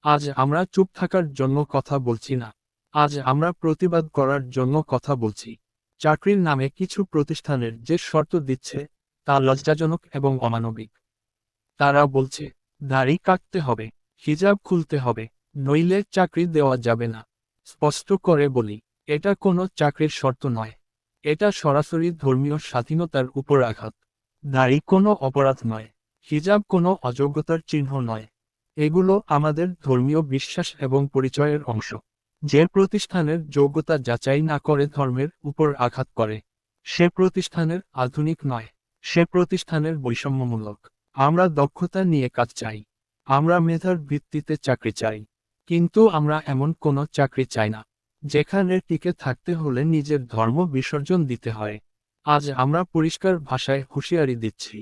আজ আমরা চুপ থাকার জন্য কথা বলছি না। আজ আমরা প্রতিবাদ করার জন্য কথা বলছি। চাকরির নামে কিছু প্রতিষ্ঠানের যে শর্ত দিচ্ছে তা লজ্জাজনক এবং অমানবিক। তারা বলছে, দাড়ি কাটতে হবে, হিজাব খুলতে হবে, নইলে চাকরি দেওয়া যাবে না। স্পষ্ট করে বলি, এটা কোনো চাকরির শর্ত নয়। এটা সরাসরি ধর্মীয় স্বাধীনতার উপর আঘাত। দাড়ি কোনো অপরাধ নয়, হিজাব কোনো অযোগ্যতার চিহ্ন নয়। এগুলো আমাদের ধর্মীয় বিশ্বাস এবং পরিচয়ের অংশ। যে প্রতিষ্ঠানের যোগ্যতা যাচাই না করে ধর্মের উপর আঘাত করে, সে প্রতিষ্ঠানের আধুনিক নয়, সে প্রতিষ্ঠানের বৈষম্যমূলক। আমরা দক্ষতা নিয়ে কাজ চাই, আমরা মেধার ভিত্তিতে চাকরি চাই, কিন্তু আমরা এমন কোনো চাকরি চাই না যেখানে টিকে থাকতে হলে নিজের ধর্ম বিসর্জন দিতে হয়। আজ আমরা পরিষ্কার ভাষায় হুঁশিয়ারি দিচ্ছি,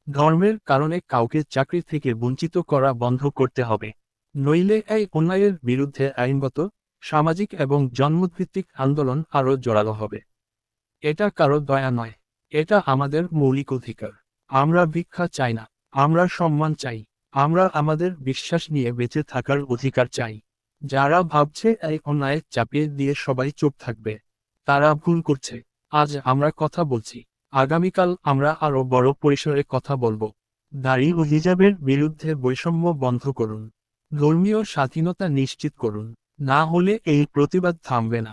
ধর্মের কারণে কাউকে চাকরি থেকে বঞ্চিত করা বন্ধ করতে হবে। নইলে এই অন্যায়ের বিরুদ্ধে আইনগত, সামাজিক এবং জন্মভিত্তিক আন্দোলন আরও জোরালো হবে। এটা কারো দয়া নয়, এটা আমাদের মৌলিক অধিকার। আমরা ভিক্ষা চাই না, আমরা সম্মান চাই, আমরা আমাদের বিশ্বাস নিয়ে বেঁচে থাকার অধিকার চাই। যারা ভাবছে এই অন্যায় চাপিয়ে দিয়ে সবাই চুপ থাকবে, তারা ভুল করছে। আজ আমরা কথা বলছি, আগামীকাল আমরা আরও বড় পরিসরে কথা বলবো। দাড়ি ও হিজাবের বিরুদ্ধে বৈষম্য বন্ধ করুন, ধর্মীয় স্বাধীনতা নিশ্চিত করুন, না হলে এই প্রতিবাদ থামবে না।